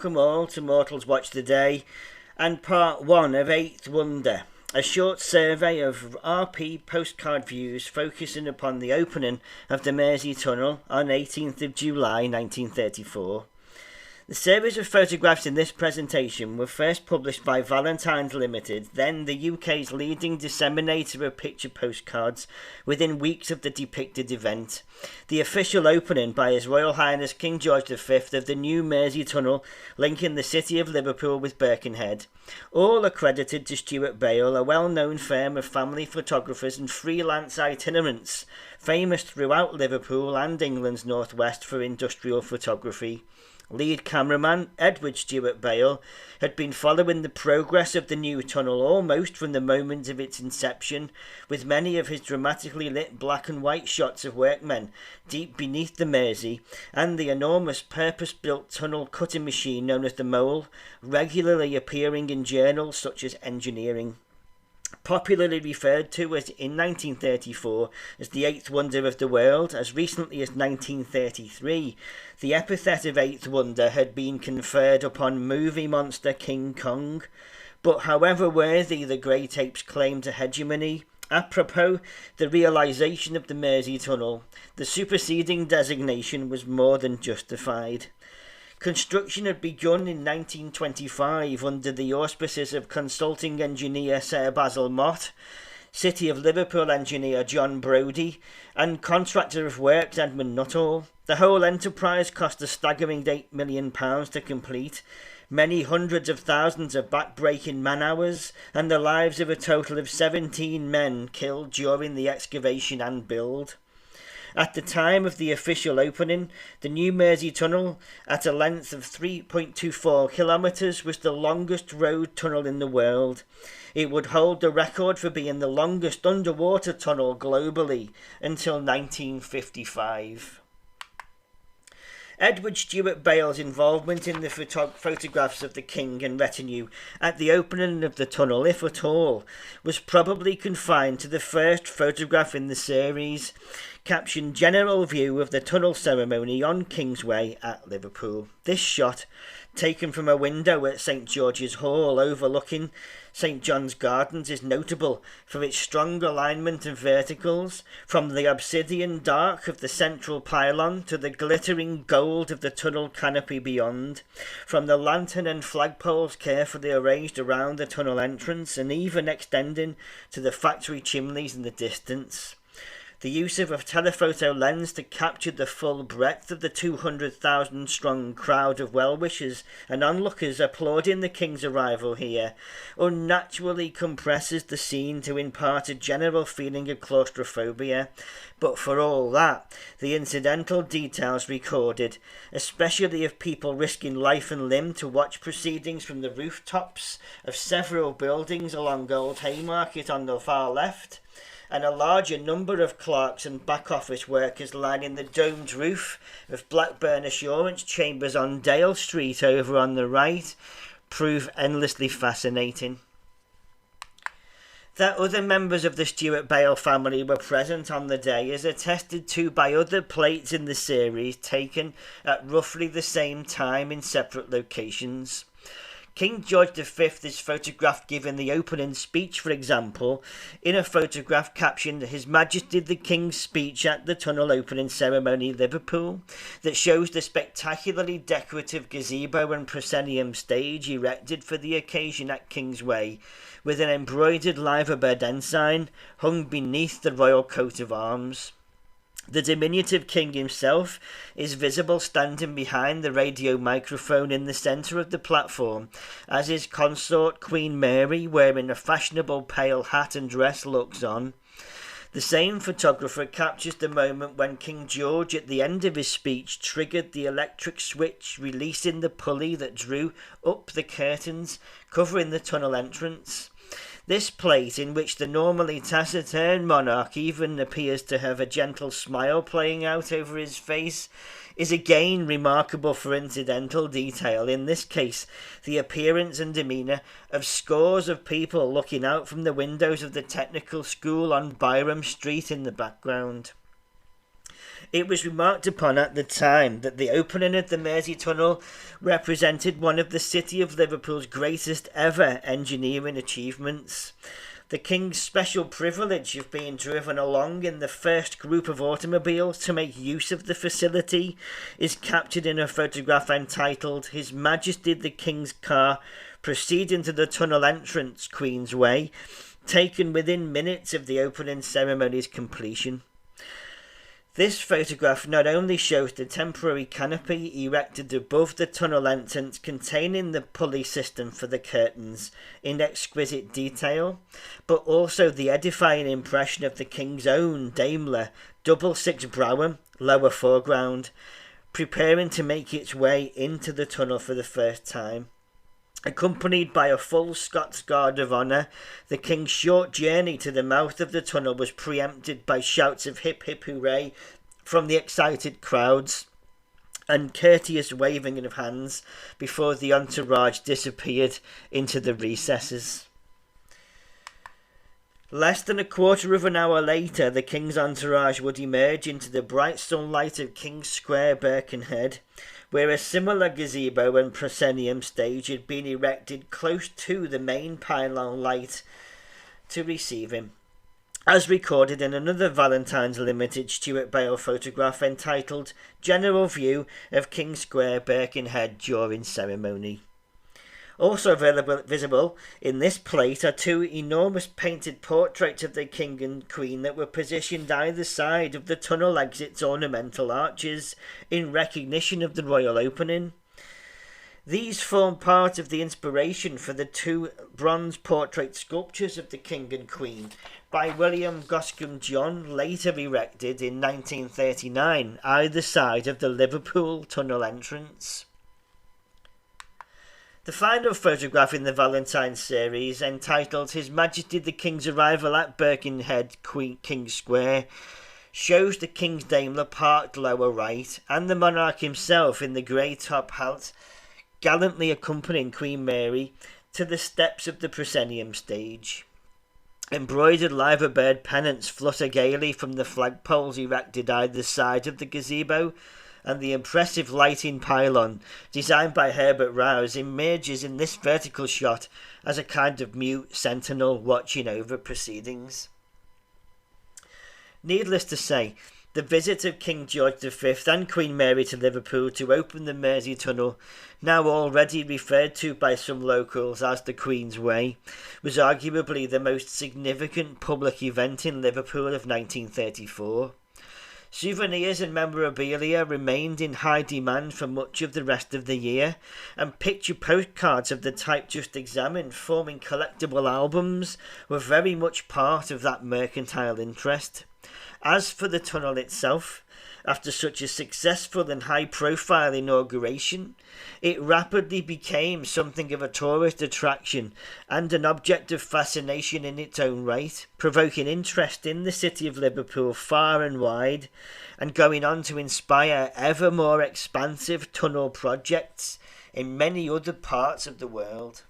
welcome all to Mortals Watch the Day and part 1 of 8th Wonder, a short survey of RP postcard views focusing upon the opening of the Mersey Tunnel on 18th of July 1934. The series of photographs in this presentation were first published by Valentine's Limited, then the UK's leading disseminator of picture postcards, within weeks of the depicted event. The official opening by His Royal Highness King George V of the new Mersey Tunnel linking the city of Liverpool with Birkenhead. All accredited to Stewart Bale, a well-known firm of family photographers and freelance itinerants, famous throughout Liverpool and England's northwest for industrial photography. Lead cameraman Edward Stewart Bale had been following the progress of the new tunnel almost from the moment of its inception, with many of his dramatically lit black and white shots of workmen deep beneath the Mersey and the enormous purpose-built tunnel cutting machine known as the Mole regularly appearing in journals such as Engineering. Popularly referred to as in 1934 as the 8th wonder of the world, as recently as 1933, the epithet of 8th wonder had been conferred upon movie monster King Kong. But however worthy the great ape's claim to hegemony, apropos the realisation of the Mersey Tunnel, the superseding designation was more than justified. Construction had begun in 1925 under the auspices of consulting engineer Sir Basil Mott, City of Liverpool engineer John Brodie, and contractor of works Edmund Nuttall. The whole enterprise cost a staggering £8 million to complete, many hundreds of thousands of back-breaking man-hours, and the lives of a total of 17 men killed during the excavation and build. At the time of the official opening, the new Mersey Tunnel, at a length of 3.24 kilometres, was the longest road tunnel in the world. It would hold the record for being the longest underwater tunnel globally until 1955. Edward Stewart Bale's involvement in the photographs of the king and retinue at the opening of the tunnel, if at all, was probably confined to the first photograph in the series, captioned General View of the Tunnel Ceremony on Kingsway at Liverpool. This shot, taken from a window at St George's Hall overlooking St John's Gardens, is notable for its strong alignment of verticals, from the obsidian dark of the central pylon to the glittering gold of the tunnel canopy beyond, from the lantern and flagpoles carefully arranged around the tunnel entrance and even extending to the factory chimneys in the distance. The use of a telephoto lens to capture the full breadth of the 200,000 strong crowd of well-wishers and onlookers applauding the king's arrival here unnaturally compresses the scene to impart a general feeling of claustrophobia. But for all that, the incidental details recorded, especially of people risking life and limb to watch proceedings from the rooftops of several buildings along Old Haymarket on the far left, and a larger number of clerks and back office workers lining the domed roof of Blackburn Assurance Chambers on Dale Street over on the right, prove endlessly fascinating. That other members of the Stewart Bale family were present on the day is attested to by other plates in the series taken at roughly the same time in separate locations. King George V is photographed giving the opening speech, for example, in a photograph captioned His Majesty the King's Speech at the Tunnel Opening Ceremony, Liverpool, that shows the spectacularly decorative gazebo and proscenium stage erected for the occasion at Kingsway, with an embroidered liver bird ensign hung beneath the royal coat of arms. The diminutive king himself is visible standing behind the radio microphone in the centre of the platform, as his consort Queen Mary, wearing a fashionable pale hat and dress, looks on. The same photographer captures the moment when King George, at the end of his speech, triggered the electric switch, releasing the pulley that drew up the curtains covering the tunnel entrance. This plate, in which the normally taciturn monarch even appears to have a gentle smile playing out over his face, is again remarkable for incidental detail, in this case the appearance and demeanour of scores of people looking out from the windows of the technical school on Byrom Street in the background. It was remarked upon at the time that the opening of the Mersey Tunnel represented one of the City of Liverpool's greatest ever engineering achievements. The King's special privilege of being driven along in the first group of automobiles to make use of the facility is captured in a photograph entitled "His Majesty the King's Car Proceeding to the Tunnel Entrance, Queen's Way," taken within minutes of the opening ceremony's completion. This photograph not only shows the temporary canopy erected above the tunnel entrance containing the pulley system for the curtains in exquisite detail, but also the edifying impression of the King's own Daimler 66 Brougham lower foreground, preparing to make its way into the tunnel for the first time. Accompanied by a full Scots Guard of Honour, the King's short journey to the mouth of the tunnel was preempted by shouts of "hip hip hooray" from the excited crowds and courteous waving of hands before the entourage disappeared into the recesses. Less than a quarter of an hour later, the King's entourage would emerge into the bright sunlight of King's Square, Birkenhead, where a similar gazebo and proscenium stage had been erected close to the main pylon light to receive him, as recorded in another Valentine's Limited Stewart Bale photograph entitled "General View of King's Square, Birkenhead During Ceremony." Also visible in this plate are two enormous painted portraits of the King and Queen that were positioned either side of the tunnel exit's ornamental arches in recognition of the royal opening. These form part of the inspiration for the two bronze portrait sculptures of the King and Queen by William Goscombe John, later erected in 1939 either side of the Liverpool tunnel entrance. The final photograph in the Valentine series, entitled "His Majesty the King's Arrival at Birkenhead, King's Square," shows the King's Daimler parked lower right and the monarch himself in the grey top hat, gallantly accompanying Queen Mary to the steps of the proscenium stage. Embroidered liver bird pennants flutter gaily from the flagpoles erected either side of the gazebo, and the impressive lighting pylon, designed by Herbert Rouse, emerges in this vertical shot as a kind of mute sentinel watching over proceedings. Needless to say, the visit of King George V and Queen Mary to Liverpool to open the Mersey Tunnel, now already referred to by some locals as the Queen's Way, was arguably the most significant public event in Liverpool of 1934. Souvenirs and memorabilia remained in high demand for much of the rest of the year, and picture postcards of the type just examined, forming collectible albums, were very much part of that mercantile interest. As for the tunnel itself, after such a successful and high-profile inauguration, it rapidly became something of a tourist attraction and an object of fascination in its own right, provoking interest in the city of Liverpool far and wide, and going on to inspire ever more expansive tunnel projects in many other parts of the world.